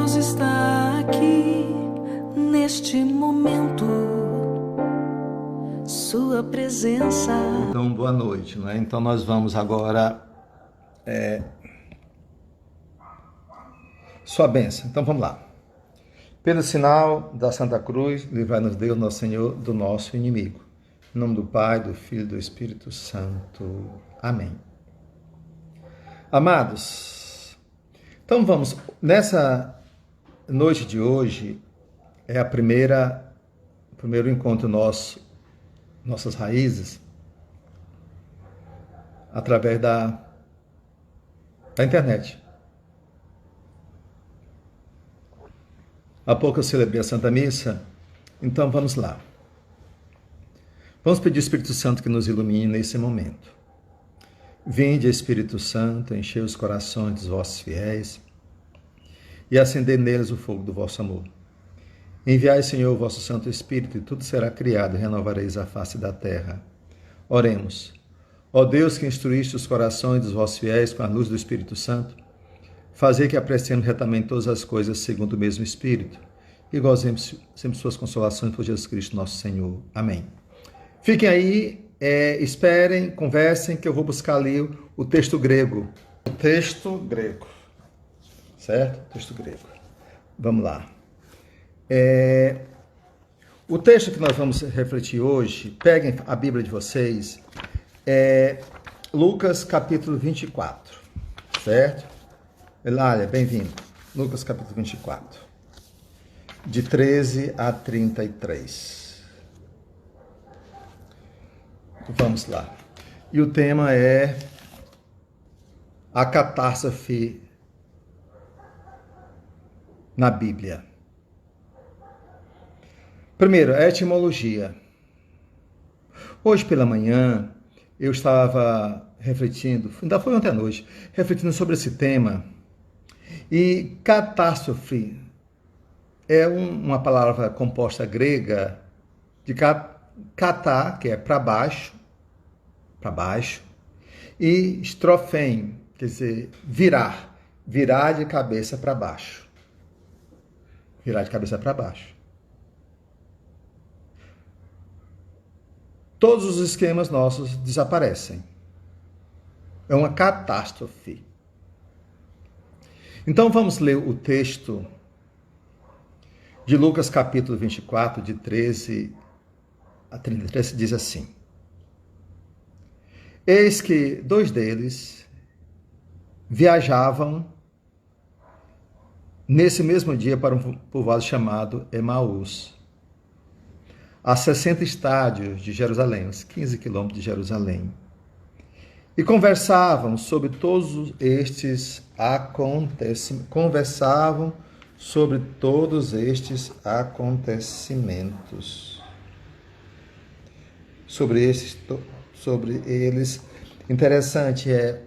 Deus está aqui neste momento, sua presença. Então, boa noite, né? Então nós vamos agora sua bênção. Então vamos lá. Pelo sinal da Santa Cruz, livrai-nos Deus, nosso Senhor, do nosso inimigo. Em nome do Pai, do Filho e do Espírito Santo. Amém. Amados, então vamos, nessa noite de hoje, é o primeiro encontro nosso, nossas raízes, através da internet. Há pouco eu celebrei a Santa Missa, então vamos lá. Vamos pedir ao Espírito Santo que nos ilumine nesse momento. Vinde, Espírito Santo, enchei os corações dos vossos fiéis e acendei neles o fogo do vosso amor. Enviai, Senhor, o vosso Santo Espírito, e tudo será criado, e renovareis a face da terra. Oremos. Ó Deus, que instruíste os corações dos vossos fiéis com a luz do Espírito Santo, fazei que apreciemos retamente todas as coisas segundo o mesmo Espírito, e gozemos sempre suas consolações por Jesus Cristo, nosso Senhor. Amém. Fiquem aí, esperem, conversem, que eu vou buscar ali o texto grego. O texto grego, certo? O texto grego. Vamos lá. O texto que nós vamos refletir hoje, peguem a Bíblia de vocês, é Lucas capítulo 24, certo? Elália, bem-vindo. Lucas capítulo 24, de 13 a 33. Vamos lá. E o tema é a catástrofe na Bíblia. Primeiro, a etimologia. Hoje pela manhã, eu estava refletindo, ainda foi ontem à noite, refletindo sobre esse tema. E catástrofe é uma palavra composta grega de katá, que é para baixo, e strofém, quer dizer, virar de cabeça para baixo. Virar de cabeça para baixo. Todos os esquemas nossos desaparecem. É uma catástrofe. Então vamos ler o texto de Lucas capítulo 24, de 13 a 33, diz assim: Eis que 2 deles viajavam nesse mesmo dia para um povoado chamado Emaús, a 60 estádios de Jerusalém, uns 15 quilômetros de Jerusalém. E conversavam sobre todos estes acontecimentos. Sobre eles. Interessante é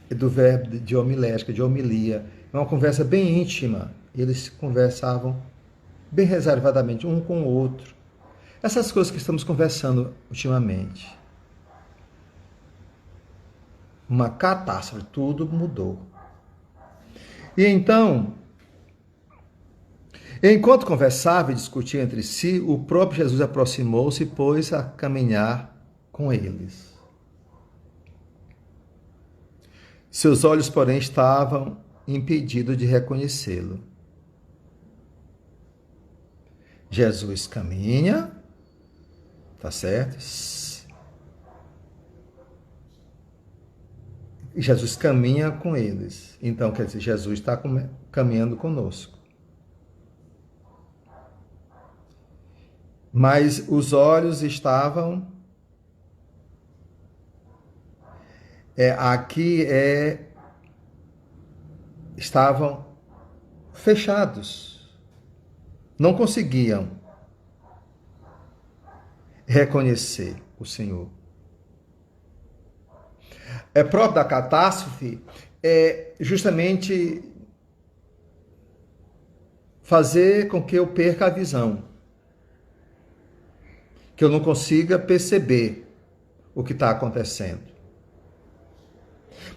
do verbo de homilética, de homilia. É uma conversa bem íntima. Eles conversavam bem reservadamente um com o outro. Essas coisas que estamos conversando ultimamente. Uma catástrofe, tudo mudou. E então, enquanto conversavam e discutiam entre si, o próprio Jesus aproximou-se e pôs a caminhar com eles. Seus olhos, porém, estavam impedidos de reconhecê-lo. Jesus caminha, tá certo? Jesus caminha com eles. Então, quer dizer, Jesus está caminhando conosco. Mas os olhos estavam... estavam fechados. Não conseguiam reconhecer o Senhor. É próprio da catástrofe justamente fazer com que eu perca a visão, que eu não consiga perceber o que está acontecendo.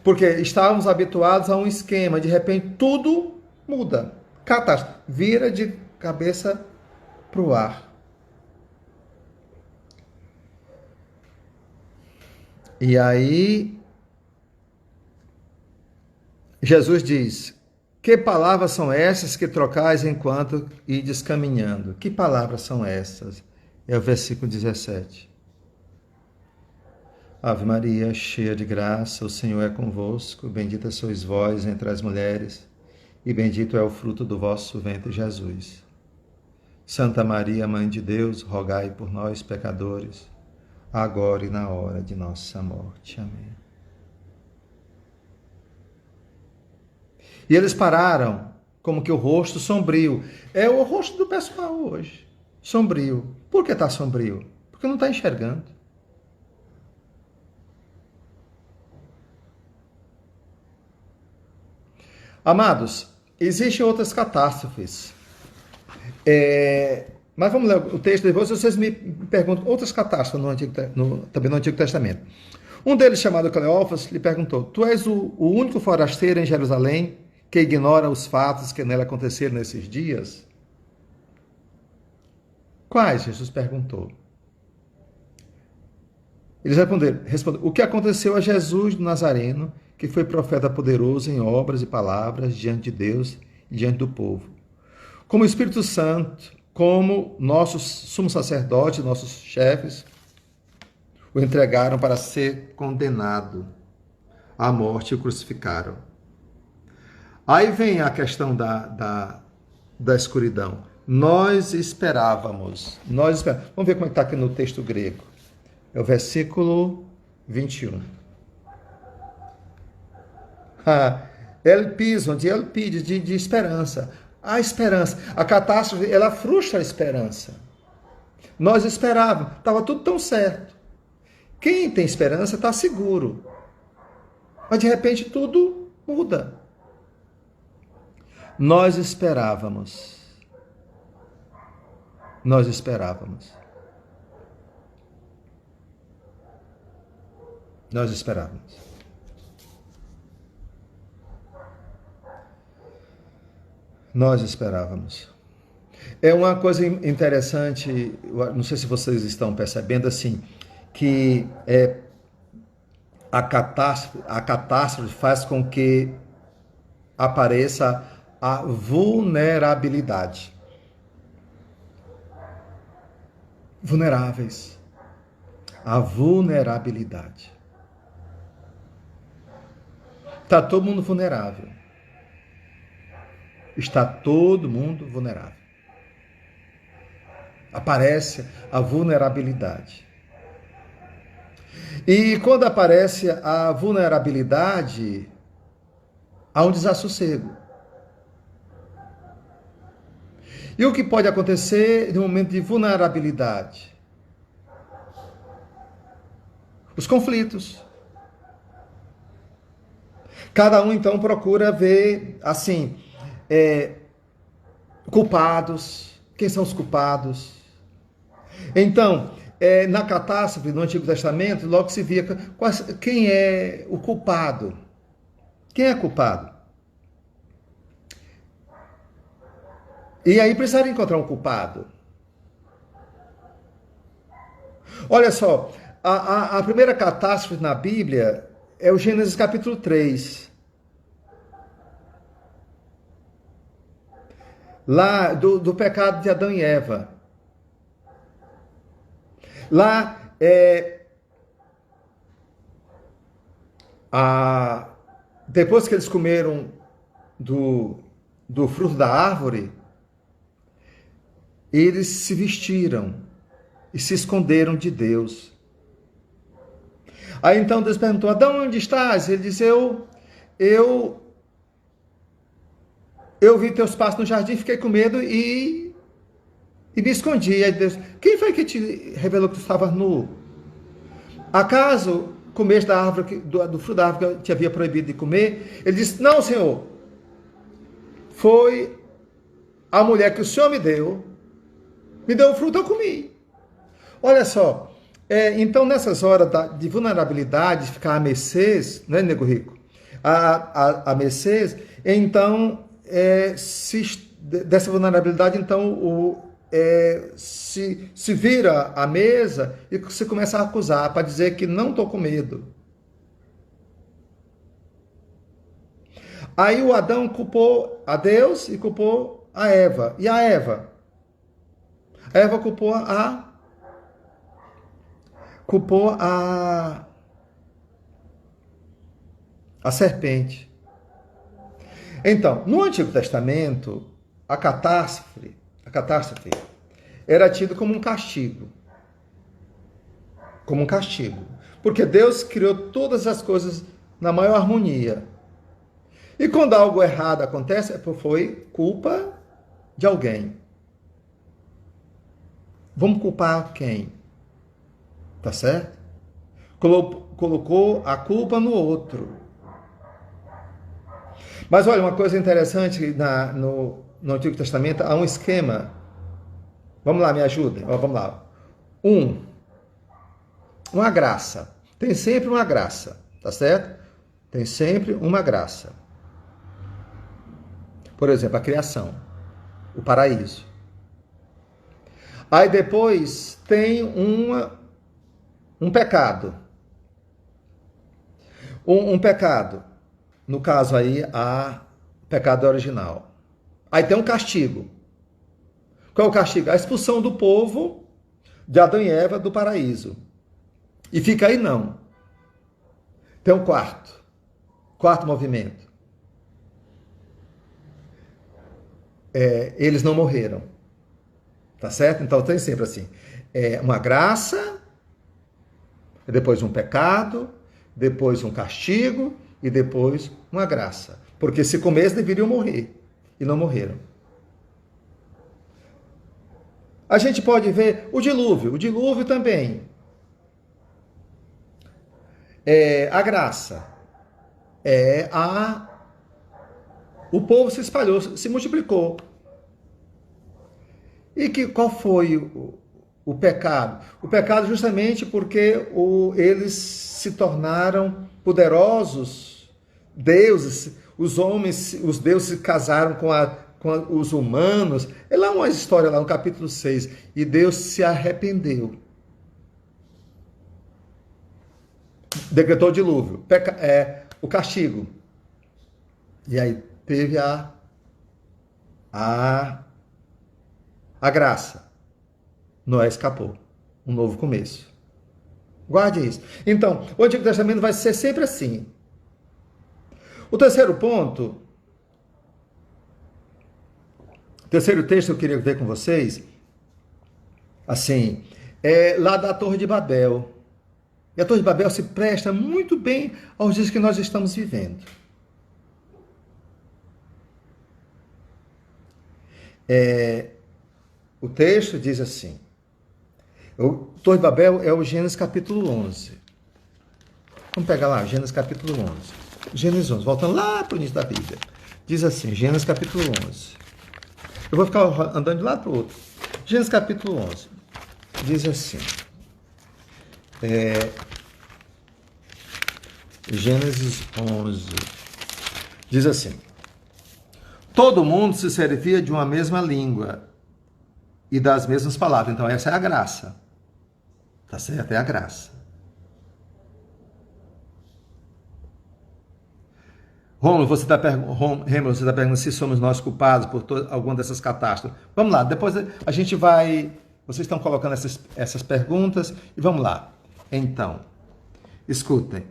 Porque estávamos habituados a um esquema, de repente tudo muda. Catástrofe, vira de cabeça para o ar. E aí, Jesus diz: que palavras são essas que trocais enquanto ides caminhando? Que palavras são essas? É o versículo 17. Ave Maria, cheia de graça, o Senhor é convosco. Bendita sois vós entre as mulheres, e bendito é o fruto do vosso ventre, Jesus. Santa Maria, Mãe de Deus, rogai por nós, pecadores, agora e na hora de nossa morte. Amém. E eles pararam, como que o rosto sombrio. É o rosto do pessoal hoje, sombrio. Por que está sombrio? Porque não está enxergando. Amados, existem outras catástrofes. Mas vamos ler o texto depois, vocês me perguntam outras catástrofes também no Antigo Testamento. Um deles, chamado Cleófas, lhe perguntou: tu és o único forasteiro em Jerusalém que ignora os fatos que nela aconteceram nesses dias? Quais? Jesus perguntou. Eles responderam: o que aconteceu a Jesus do Nazareno, que foi profeta poderoso em obras e palavras diante de Deus e diante do povo. Como o Espírito Santo, como nossos sumos sacerdotes, nossos chefes, o entregaram para ser condenado à morte e o crucificaram. Aí vem a questão da escuridão. Nós esperávamos. Vamos ver como está aqui no texto grego. É o versículo 21. Elpison, de elpide, de esperança. A esperança. A catástrofe, ela frustra a esperança. Nós esperávamos. Estava tudo tão certo. Quem tem esperança está seguro. Mas de repente tudo muda. Nós esperávamos. Nós esperávamos. Nós esperávamos. Nós esperávamos. É uma coisa interessante, não sei se vocês estão percebendo assim, que a catástrofe faz com que apareça a vulnerabilidade. Vulneráveis. A vulnerabilidade. Está todo mundo vulnerável. Está todo mundo vulnerável. Aparece a vulnerabilidade. E quando aparece a vulnerabilidade, há um desassossego. E o que pode acontecer no momento de vulnerabilidade? Os conflitos. Cada um, então, procura ver, assim, culpados. Quem são os culpados? Então, na catástrofe, no Antigo Testamento, logo se via quem é o culpado. Quem é culpado? E aí precisaram encontrar um culpado. Olha só, a primeira catástrofe na Bíblia é o Gênesis capítulo 3. Lá do pecado de Adão e Eva. Lá depois que eles comeram do fruto da árvore, eles se vestiram e se esconderam de Deus. Aí então Deus perguntou: Adão, onde estás? Ele disse: eu vi teus passos no jardim, fiquei com medo e me escondi. Aí Deus: quem foi que te revelou que tu estavas nu? Acaso comeste da árvore, do fruto da árvore que eu te havia proibido de comer? Ele disse: não, Senhor. Foi a mulher que o Senhor me deu o fruto, eu comi. Olha só, então nessas horas de vulnerabilidade, de ficar a mercês, né, nego rico? A mercês, então dessa vulnerabilidade, então, se vira à mesa e você começa a acusar, para dizer que não estou com medo. Aí o Adão culpou a Deus e culpou a Eva. E a Eva? A Eva culpou a serpente. Então, no Antigo Testamento, a catástrofe era tido como um castigo. Como um castigo. Porque Deus criou todas as coisas na maior harmonia. E quando algo errado acontece, foi culpa de alguém. Vamos culpar quem? Tá certo? Colocou a culpa no outro. Mas olha, uma coisa interessante no Antigo Testamento, há um esquema. Vamos lá, me ajudem. Vamos lá. Uma graça. Tem sempre uma graça, tá certo? Tem sempre uma graça. Por exemplo, a criação, o paraíso. Aí depois tem um pecado. Um pecado. No caso aí, o pecado original. Aí tem um castigo. Qual é o castigo? A expulsão do povo de Adão e Eva do paraíso. E fica aí não. Tem um quarto movimento. Eles não morreram. Tá certo? Então tem sempre assim. Uma graça, depois um pecado, depois um castigo e depois uma graça. Porque se comesse deveriam morrer. E não morreram. A gente pode ver o dilúvio. O dilúvio também. A graça. O povo se espalhou, se multiplicou. E qual foi o pecado? O pecado justamente porque eles se tornaram poderosos, deuses, os deuses se casaram com os humanos. É lá uma história, lá no capítulo 6, e Deus se arrependeu. Decretou o dilúvio, o castigo. E aí teve a graça. Noé escapou. Um novo começo. Guarde isso. Então, o Antigo Testamento vai ser sempre assim. O terceiro ponto, o terceiro texto que eu queria ver com vocês, assim, é lá da Torre de Babel. E a Torre de Babel se presta muito bem aos dias que nós estamos vivendo. O texto diz assim, Torre de Babel é o Gênesis capítulo 11. Vamos pegar lá, Gênesis capítulo 11. Gênesis 11, voltando lá para o início da Bíblia. Diz assim, Gênesis capítulo 11. Eu vou ficar andando de um lado para o outro. Gênesis capítulo 11. Diz assim. Gênesis 11. Diz assim. Todo mundo se servia de uma mesma língua e das mesmas palavras. Então, essa é a graça. Tá certo? É a graça. Rômulo, você está perguntando se somos nós culpados por alguma dessas catástrofes. Vamos lá, depois a gente vai... Vocês estão colocando essas perguntas e vamos lá. Então, escutem.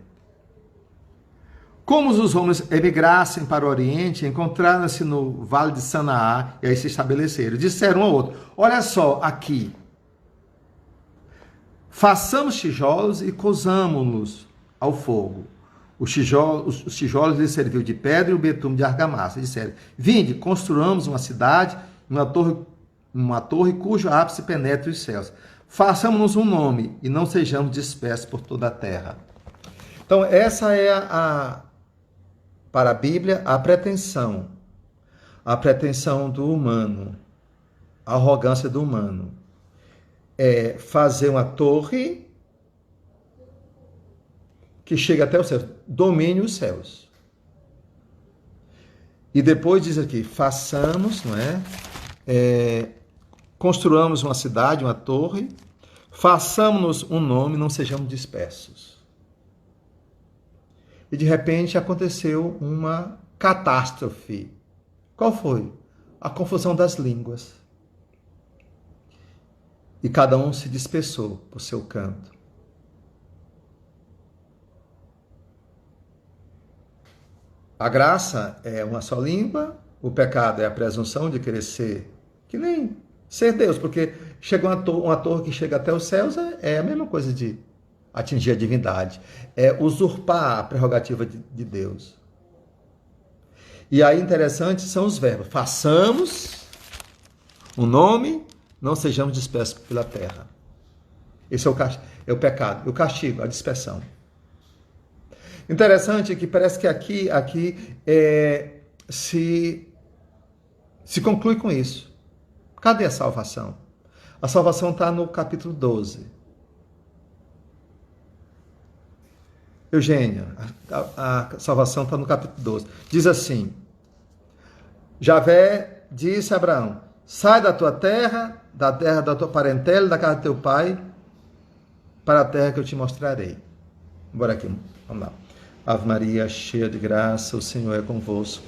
Como os homens emigrassem para o Oriente, encontraram-se no Vale de Sanaá e aí se estabeleceram. Disseram um ao outro, olha só, aqui, façamos tijolos e cozamos-los ao fogo. Os tijolos lhes serviu de pedra e o betume de argamassa. Disseram, vinde, construamos uma cidade, uma torre cujo ápice penetre os céus. Façamos-nos um nome e não sejamos dispersos por toda a terra. Então, essa é para a Bíblia, a pretensão do humano, a arrogância do humano. É fazer uma torre que chega até os céus, domine os céus. E depois diz aqui, façamos, não é? Construamos uma cidade, uma torre, façamos-nos um nome, não sejamos dispersos. E de repente aconteceu uma catástrofe. Qual foi? A confusão das línguas. E cada um se dispersou por seu canto. A graça é uma só língua, o pecado é a presunção de querer ser, que nem ser Deus, porque chega uma torre que chega até os céus, é a mesma coisa de atingir a divindade, é usurpar a prerrogativa de Deus. E aí interessante são os verbos, façamos o nome, não sejamos dispersos pela terra. Esse é o pecado, o castigo, a dispersão. Interessante que parece que aqui se conclui com isso. Cadê a salvação? A salvação está no capítulo 12. Eugênia, a salvação está no capítulo 12. Diz assim, Javé disse a Abraão, sai da tua terra da tua parentela, da casa do teu pai, para a terra que eu te mostrarei. Bora aqui, vamos lá. Ave Maria, cheia de graça, o Senhor é convosco.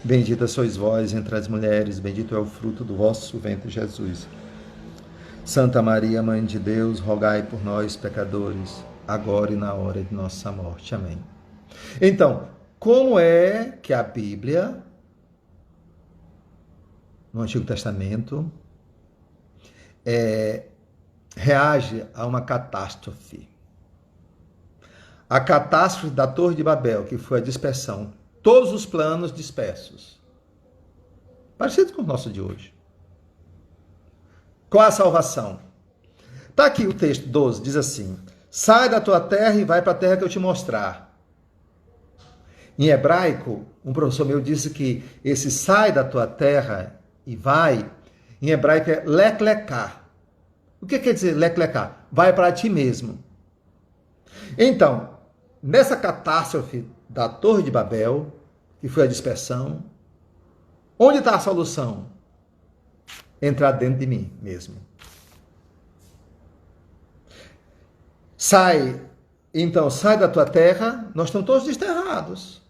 Bendita sois vós entre as mulheres, bendito é o fruto do vosso ventre, Jesus. Santa Maria, Mãe de Deus, rogai por nós, pecadores, agora e na hora de nossa morte. Amém. Então, como é que a Bíblia, no Antigo Testamento, reage a uma catástrofe? A catástrofe da Torre de Babel, que foi a dispersão. Todos os planos dispersos. Parecido com o nosso de hoje. Qual a salvação? Está aqui o texto 12, diz assim, sai da tua terra e vai para a terra que eu te mostrar. Em hebraico, um professor meu disse que esse sai da tua terra e vai, em hebraico é lek leká. O que quer dizer lek leká? Vai para ti mesmo. Então, nessa catástrofe da Torre de Babel, que foi a dispersão, onde está a solução? Entrar dentro de mim mesmo. Sai da tua terra, nós estamos todos desterrados.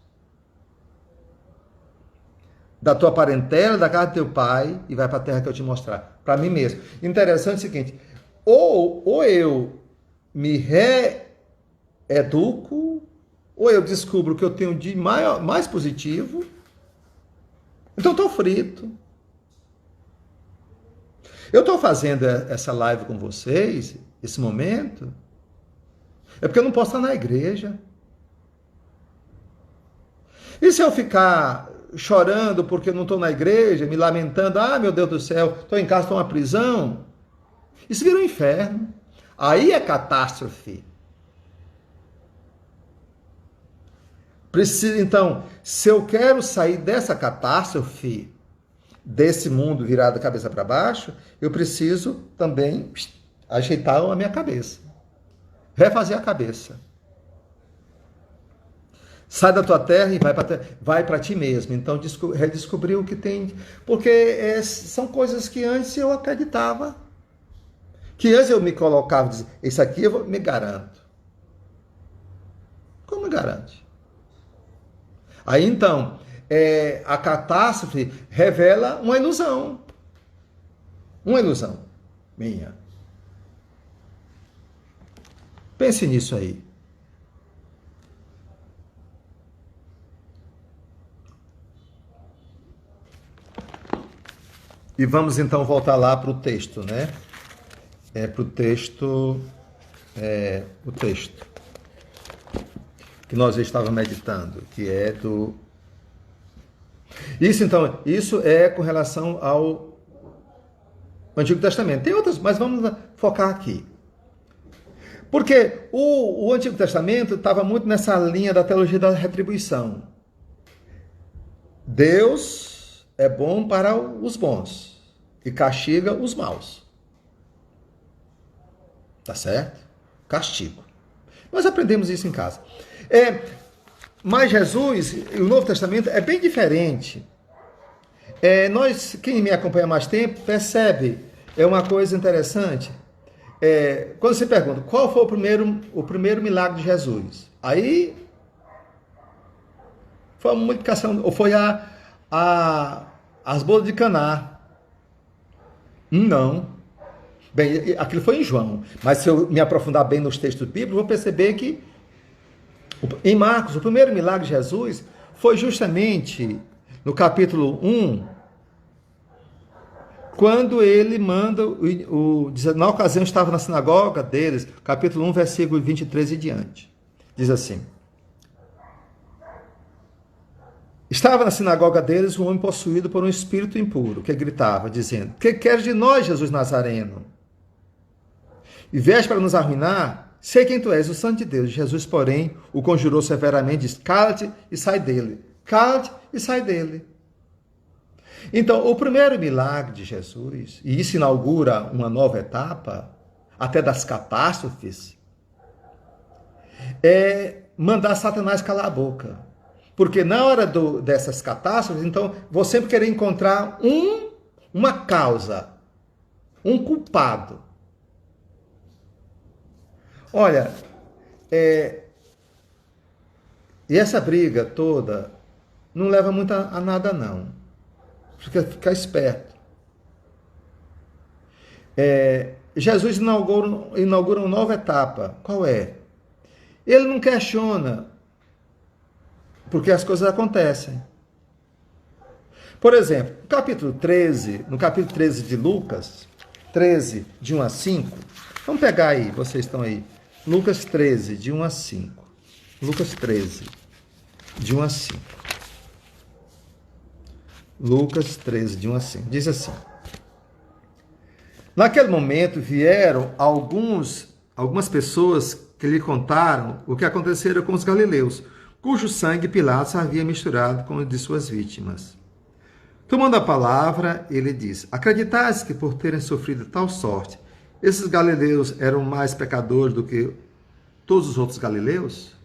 Da tua parentela, da casa do teu pai, e vai para a terra que eu te mostrar. Para mim mesmo. Interessante é o seguinte, ou eu me reeduco, ou eu descubro que eu tenho de mais positivo, então estou frito. Eu estou fazendo essa live com vocês, esse momento, é porque eu não posso estar na igreja. E se eu ficar chorando porque eu não estou na igreja, me lamentando, meu Deus do céu, estou em casa, estou numa prisão, isso vira um inferno. Aí é catástrofe. Então, se eu quero sair dessa catástrofe, desse mundo virado da cabeça para baixo, eu preciso também ajeitar a minha cabeça. Refazer a cabeça. Sai da tua terra e vai para ti mesmo. Então, redescobrir o que tem. Porque são coisas que antes eu acreditava. Que antes eu me colocava e dizia, isso aqui eu me garanto. Como me garante? Aí então, a catástrofe revela uma ilusão. Uma ilusão minha. Pense nisso aí. E vamos então voltar lá para o texto, né? Para o texto que nós estávamos meditando, que é do... Isso é com relação ao Antigo Testamento. Tem outras, mas vamos focar aqui. Porque o Antigo Testamento estava muito nessa linha da teologia da retribuição. Deus é bom para os bons e castiga os maus. Tá certo? Castigo. Nós aprendemos isso em casa. Mas Jesus, o Novo Testamento, é bem diferente. Quem me acompanha há mais tempo, percebe, é uma coisa interessante. Quando você pergunta qual foi o primeiro milagre de Jesus, aí foi a multiplicação, ou foi as bodas de Caná. Não. Bem, aquilo foi em João, mas se eu me aprofundar bem nos textos bíblicos, vou perceber que em Marcos, o primeiro milagre de Jesus foi justamente no capítulo 1, quando ele manda, na ocasião estava na sinagoga deles, capítulo 1, versículo 23 e diante. Diz assim: estava na sinagoga deles um homem possuído por um espírito impuro, que gritava, dizendo: que queres de nós, Jesus Nazareno? E vieste para nos arruinar? Sei quem tu és, o Santo de Deus. Jesus, porém, o conjurou severamente, diz: cala-te e sai dele. Cala-te e sai dele. Então, o primeiro milagre de Jesus, e isso inaugura uma nova etapa, até das catástrofes, é mandar Satanás calar a boca. Porque na hora dessas catástrofes, então, vou sempre querer encontrar uma causa, um culpado. Olha, e essa briga toda não leva muito a nada, não. Fica esperto. Jesus inaugura uma nova etapa. Qual é? Ele não questiona, porque as coisas acontecem. Por exemplo, no capítulo 13 de Lucas, 13, de 1 a 5, vamos pegar aí, vocês estão aí. Lucas 13, de 1 a 5. Lucas 13, de 1 a 5. Lucas 13, de 1 a 5. Diz assim: naquele momento vieram algumas pessoas que lhe contaram o que acontecera com os galileus, cujo sangue Pilatos havia misturado com o de suas vítimas. Tomando a palavra, ele diz: acreditais que por terem sofrido tal sorte, esses galileus eram mais pecadores do que todos os outros galileus?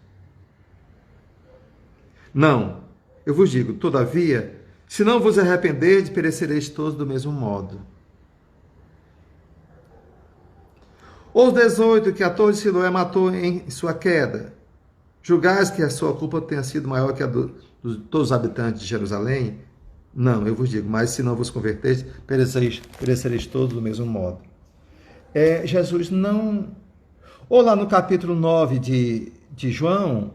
Não, eu vos digo, todavia, se não vos arrependerdes, perecereis todos do mesmo modo. Os 18 que a torre de Siloé matou em sua queda, julgais que a sua culpa tenha sido maior que a de todos os habitantes de Jerusalém? Não, eu vos digo, mas se não vos converteis, perecereis todos do mesmo modo. Jesus não... Ou lá no capítulo 9 de João,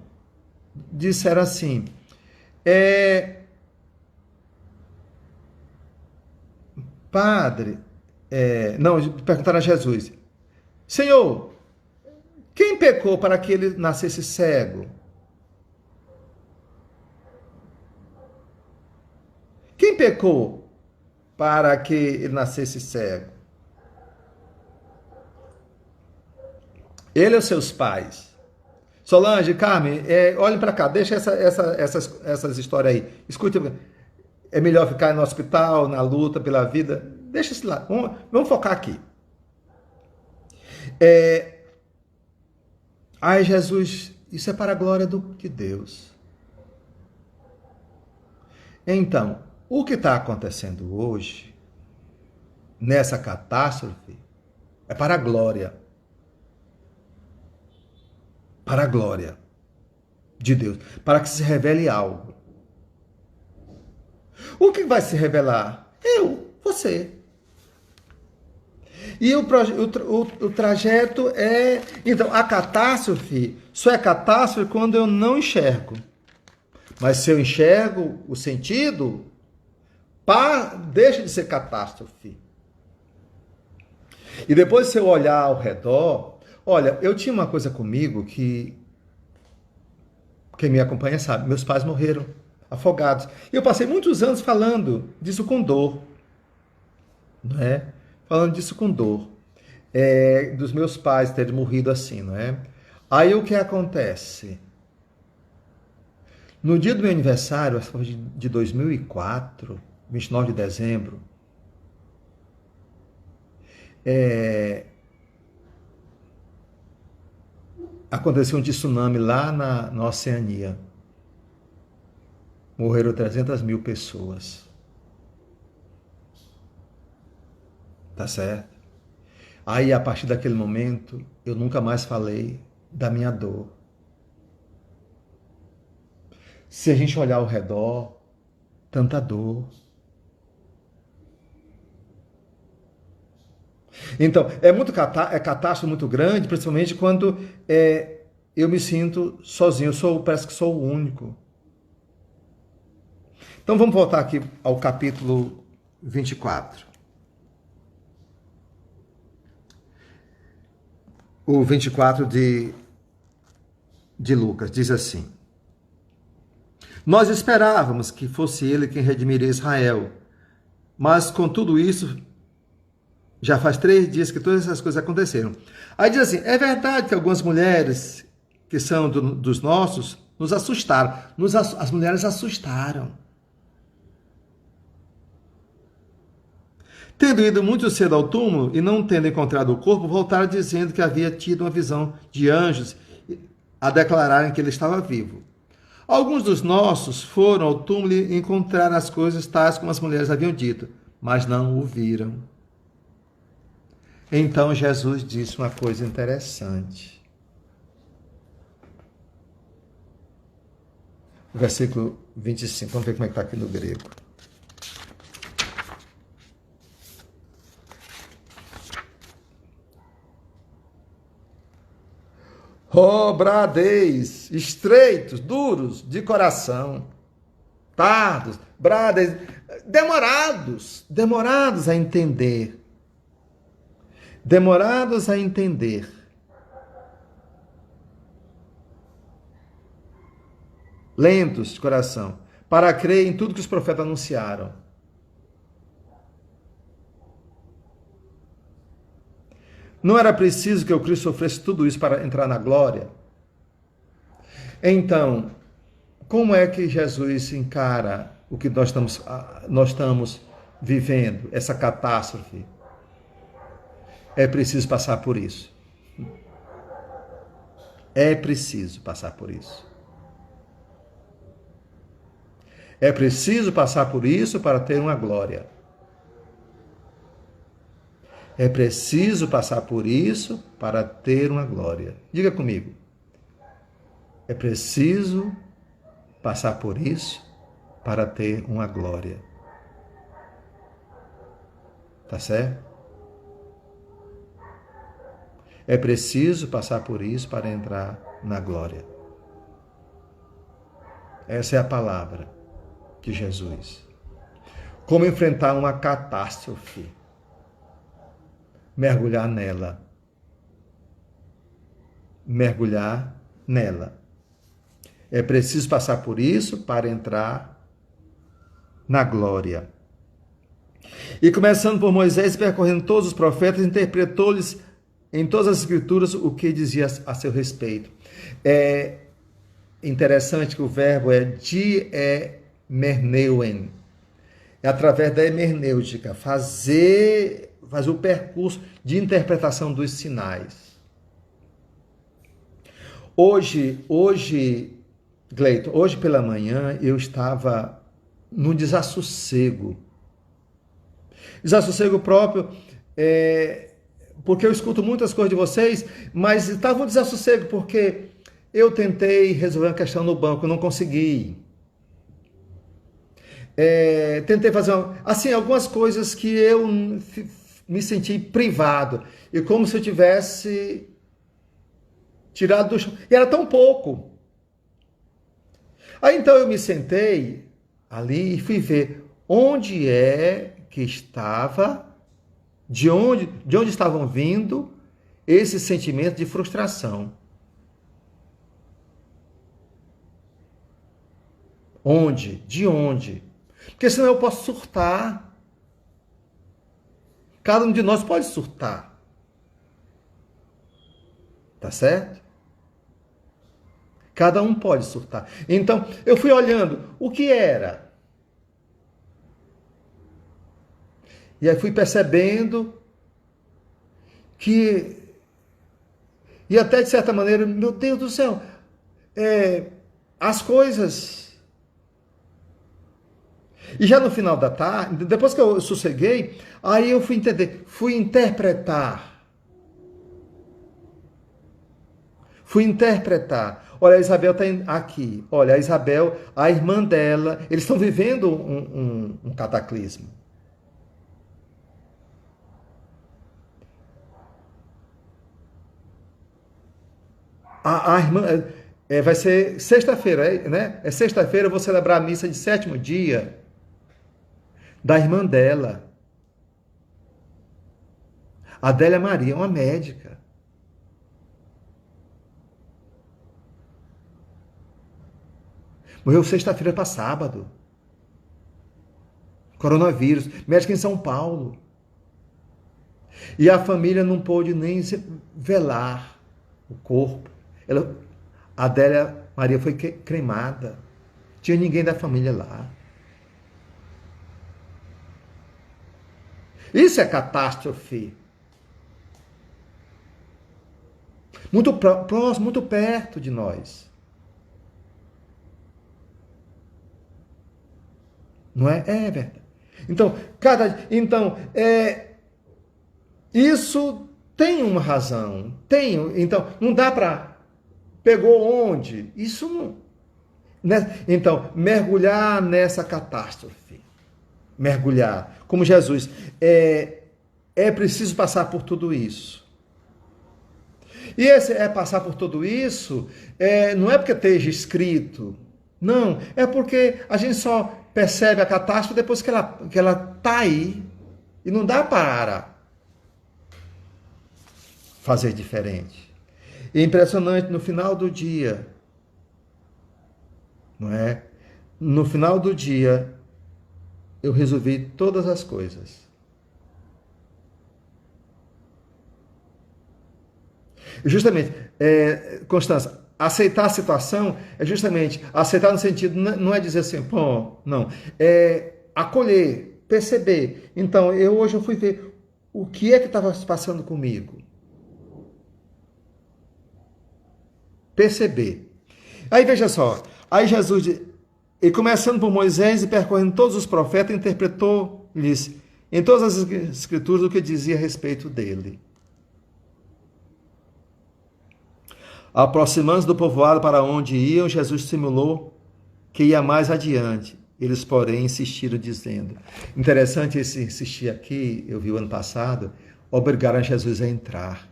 disseram assim, Padre, perguntaram a Jesus, Senhor, quem pecou para que ele nascesse cego? Quem pecou para que ele nascesse cego? Ele ou seus pais? Solange, Carmen, olhem para cá, deixa essas histórias aí. Escute, é melhor ficar no hospital, na luta pela vida? Deixa isso lá, vamos focar aqui. Ai, Jesus, isso é para a glória de Deus. Então, o que está acontecendo hoje, nessa catástrofe, é para a glória. Para a glória de Deus. Para que se revele algo. O que vai se revelar? Eu, você. E o trajeto é... Então, a catástrofe só é catástrofe quando eu não enxergo. Mas se eu enxergo o sentido, deixa de ser catástrofe. E depois, se eu olhar ao redor... Olha, eu tinha uma coisa comigo que... Quem me acompanha sabe, meus pais morreram afogados. E eu passei muitos anos falando disso com dor. Não é? Falando disso com dor. Dos meus pais terem morrido assim, não é? Aí o que acontece? No dia do meu aniversário, de 2004, 29 de dezembro, aconteceu um tsunami lá na Oceania. Morreram 300 mil pessoas. Tá certo? Aí, a partir daquele momento, eu nunca mais falei da minha dor. Se a gente olhar ao redor, tanta dor. Então, é catástrofe muito grande, principalmente quando eu me sinto sozinho. Parece que sou o único. Então, vamos voltar aqui ao capítulo 24. O 24 de Lucas diz assim: Nós esperávamos que fosse ele quem redimiria Israel, mas com tudo isso, já faz 3 dias que todas essas coisas aconteceram. Aí diz assim: é verdade que algumas mulheres que são dos nossos nos assustaram. As mulheres assustaram. Tendo ido muito cedo ao túmulo e não tendo encontrado o corpo, voltaram dizendo que havia tido uma visão de anjos a declararem que ele estava vivo. Alguns dos nossos foram ao túmulo e encontraram as coisas tais como as mulheres haviam dito, mas não o viram. Então Jesus disse uma coisa interessante. Versículo 25, vamos ver como é que está aqui no grego. Oh, bradeis, estreitos, duros de coração, tardos, bradeis, demorados a entender. Demorados a entender. Lentos de coração, para crer em tudo que os profetas anunciaram. Não era preciso que o Cristo sofresse tudo isso para entrar na glória? Então, como é que Jesus encara o que nós estamos vivendo, essa catástrofe? É preciso passar por isso. É preciso passar por isso. É preciso passar por isso para ter uma glória. É preciso passar por isso para ter uma glória. Diga comigo. É preciso passar por isso para ter uma glória. Tá certo? É preciso passar por isso para entrar na glória. Essa é a palavra de Jesus. Como enfrentar uma catástrofe? Mergulhar nela. Mergulhar nela. É preciso passar por isso para entrar na glória. E começando por Moisés, percorrendo todos os profetas, interpretou-lhes em todas as escrituras o que dizia a seu respeito. É interessante que o verbo é diemerneuen. É através da hermenêutica, fazer o percurso de interpretação dos sinais. Hoje, Gleito, hoje pela manhã eu estava num desassossego. Desassossego próprio, porque eu escuto muitas coisas de vocês, mas estava um desassossego porque eu tentei resolver uma questão no banco, não consegui. Tentei fazer algumas coisas que eu me senti privado, e como se eu tivesse tirado do chão, e era tão pouco. Aí então eu me sentei ali e fui ver onde é que estava, de onde estavam vindo esse sentimento de frustração. Onde? De onde? Porque senão eu posso surtar. Cada um de nós pode surtar. Tá certo? Cada um pode surtar. Então, eu fui olhando o que era. E aí fui percebendo que... E até de certa maneira, meu Deus do céu, as coisas... E já no final da tarde, depois que eu sosseguei, aí eu fui entender, fui interpretar. Olha, a Isabel está aqui. Olha, a Isabel, a irmã dela, eles estão vivendo um cataclismo. A irmã, vai ser sexta-feira, né? É sexta-feira, eu vou celebrar a missa de 7º dia da irmã dela. A Adélia Maria, uma médica. Morreu sexta-feira para sábado. Coronavírus. Médica em São Paulo. E a família não pôde nem velar o corpo. A Adélia Maria foi cremada. Tinha ninguém da família lá. Isso é catástrofe. Muito próximo, muito perto de nós. Não é? É verdade. Isso tem uma razão. Então, não dá para... Pegou onde? Isso não... Né? Então, mergulhar nessa catástrofe. Mergulhar. Como Jesus. É preciso passar por tudo isso. E esse passar por tudo isso, não é porque esteja escrito. Não, é porque a gente só percebe a catástrofe depois que ela está aí. E não dá para fazer diferente. E é impressionante, no final do dia, não é? No final do dia, eu resolvi todas as coisas. Justamente, Constança, aceitar a situação é justamente aceitar no sentido, não é dizer assim, pô, não, é acolher, perceber. Então, hoje eu fui ver o que é que estava se passando comigo. Perceber. Aí veja só, aí Jesus, e começando por Moisés e percorrendo todos os profetas, interpretou-lhes em todas as escrituras o que dizia a respeito dele. Aproximando-se do povoado para onde iam, Jesus simulou que ia mais adiante. Eles, porém, insistiram dizendo... Interessante esse insistir aqui, eu vi o ano passado, obrigaram Jesus a entrar.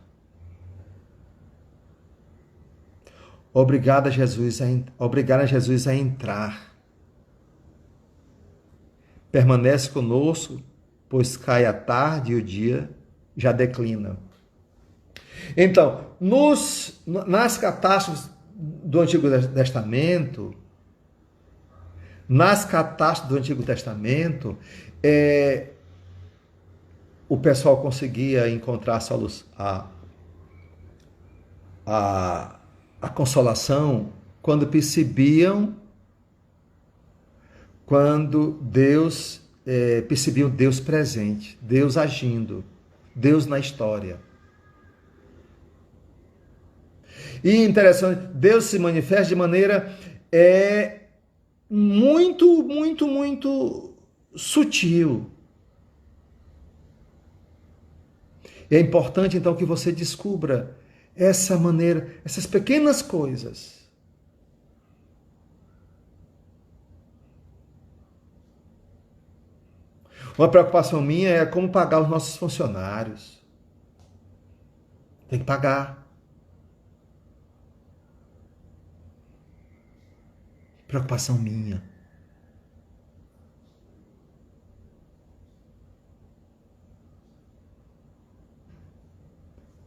Obrigaram Jesus a entrar. Permanece conosco, pois cai a tarde e o dia já declina. Então, nas catástrofes do Antigo Testamento, o pessoal conseguia encontrar a consolação quando percebiam Deus presente, Deus agindo, Deus na história. E interessante, Deus se manifesta de maneira muito, muito, muito sutil. E é importante, então, que você descubra essa maneira, essas pequenas coisas. Uma preocupação minha é como pagar os nossos funcionários. Tem que pagar. Preocupação minha.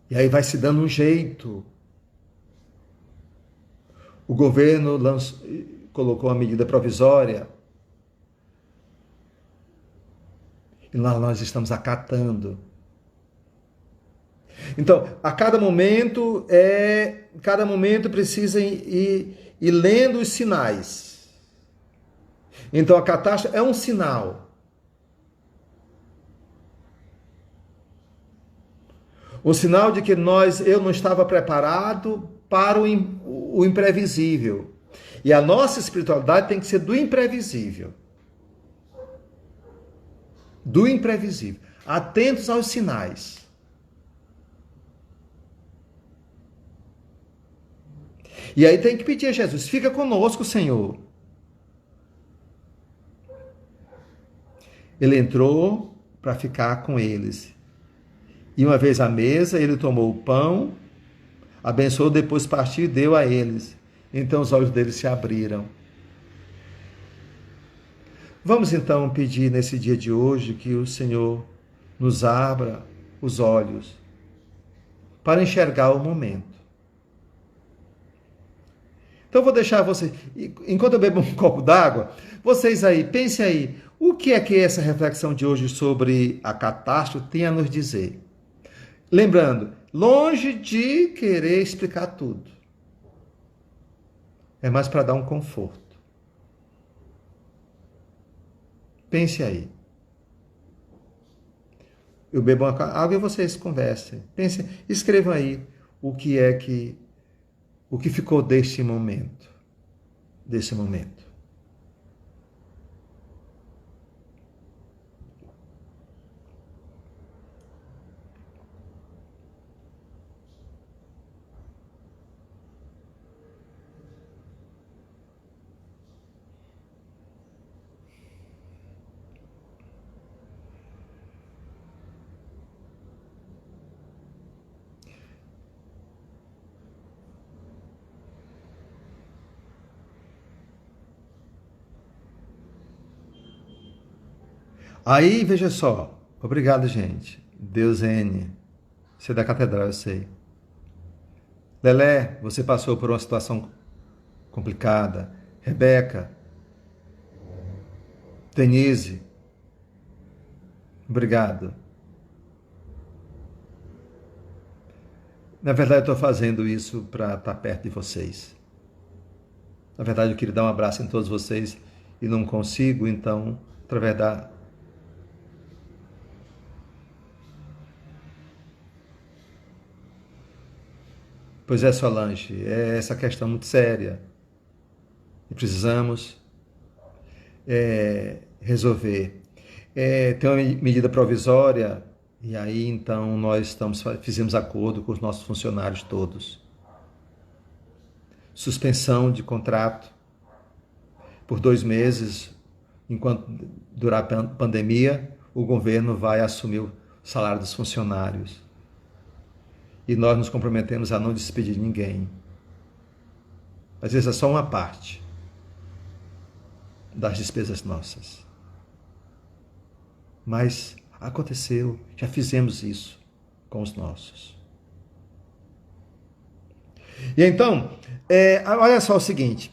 E aí vai se dando um jeito. O governo colocou uma medida provisória. E nós estamos acatando. Então, a cada momento precisa ir lendo os sinais. Então, a catástrofe é um sinal. O sinal de que eu não estava preparado para o imprevisível. E a nossa espiritualidade tem que ser do imprevisível. do imprevisível, atentos aos sinais. E aí tem que pedir a Jesus, fica conosco, Senhor. Ele entrou para ficar com eles. E uma vez à mesa, ele tomou o pão, abençoou, depois partiu e deu a eles. Então os olhos deles se abriram. Vamos então pedir nesse dia de hoje que o Senhor nos abra os olhos para enxergar o momento. Então eu vou deixar vocês, enquanto eu bebo um copo d'água, vocês aí, pensem aí, o que é que essa reflexão de hoje sobre a catástrofe tem a nos dizer? Lembrando, longe de querer explicar tudo. É mais para dar um conforto. Pense aí. Eu bebo uma água e vocês conversem. Pensem, escrevam aí o que ficou deste momento. Desse momento. Aí, veja só. Obrigado, gente. Deus N. Você é da catedral, eu sei. Lelé, você passou por uma situação complicada. Rebeca. Denise. Obrigado. Na verdade, eu estou fazendo isso para estar perto de vocês. Na verdade, eu queria dar um abraço em todos vocês e não consigo, então, através da... Pois é, Solange, é essa questão muito séria. E precisamos resolver. Tem uma medida provisória, e aí então nós fizemos acordo com os nossos funcionários todos. Suspensão de contrato por 2 meses, enquanto durar a pandemia, o governo vai assumir o salário dos funcionários. E nós nos comprometemos a não despedir ninguém. Às vezes é só uma parte das despesas nossas. Mas aconteceu, já fizemos isso com os nossos. E então, olha só o seguinte.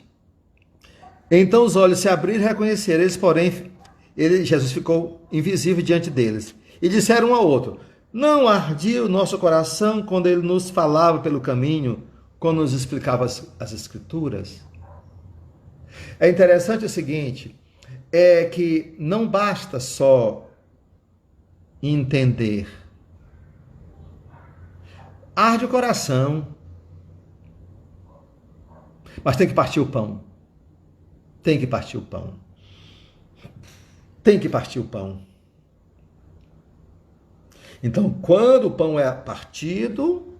Então os olhos se abriram e reconheceram. Eles, porém, Jesus ficou invisível diante deles. E disseram um ao outro: não ardia o nosso coração quando ele nos falava pelo caminho, quando nos explicava as Escrituras? É interessante o seguinte, é que não basta só entender. Arde o coração, mas tem que partir o pão. Tem que partir o pão. Tem que partir o pão. Então, quando o pão é partido,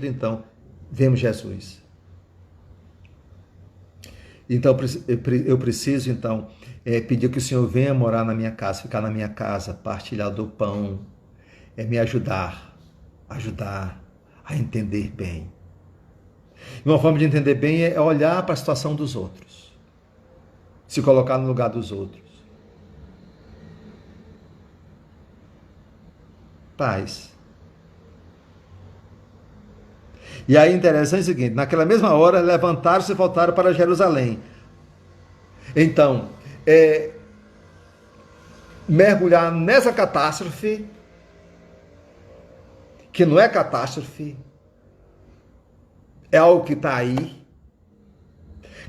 então, vemos Jesus. Então, eu preciso, então, pedir que o Senhor venha morar na minha casa, ficar na minha casa, partilhar do pão, me ajudar a entender bem. E uma forma de entender bem é olhar para a situação dos outros, se colocar no lugar dos outros. Paz. E aí interessante é o seguinte, naquela mesma hora levantaram-se e voltaram para Jerusalém. Então, mergulhar nessa catástrofe, que não é catástrofe, é algo que está aí.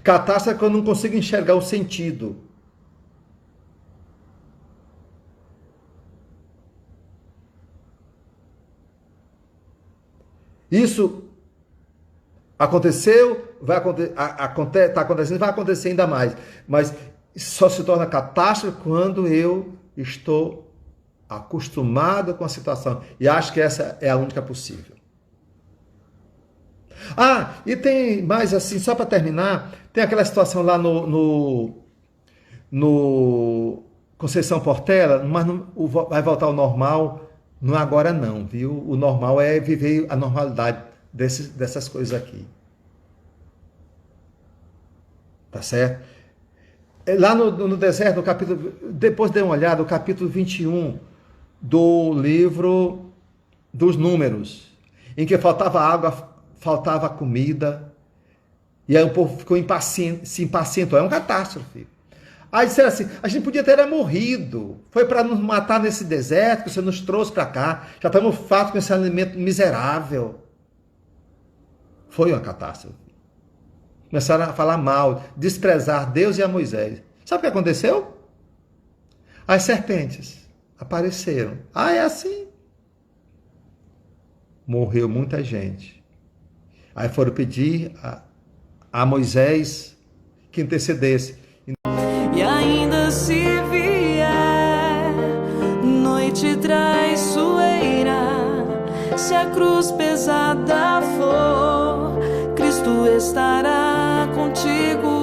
Catástrofe é quando eu não consigo enxergar o sentido. Isso aconteceu, está acontecendo, vai acontecer ainda mais. Mas só se torna catástrofe quando eu estou acostumado com a situação e acho que essa é a única possível. Ah, e tem mais assim, só para terminar, tem aquela situação lá no Conceição Portela, mas vai voltar ao normal, não é agora não, viu? O normal é viver a normalidade dessas coisas aqui. Tá certo? Lá no deserto, no capítulo, depois dê uma olhada, o capítulo 21 do livro dos Números, em que faltava água, faltava comida, e aí o povo ficou impaciente, se impacientou, é uma catástrofe. Aí disseram assim, a gente podia ter morrido, foi para nos matar nesse deserto que você nos trouxe para cá, já estamos fartos com esse alimento miserável. Foi uma catástrofe. Começaram a falar mal, desprezar Deus e a Moisés. Sabe o que aconteceu? As serpentes apareceram. Ah, é assim. Morreu muita gente. Aí foram pedir a Moisés que intercedesse. E ainda se vier noite traiçoeira, se a cruz pesada for, Cristo estará contigo.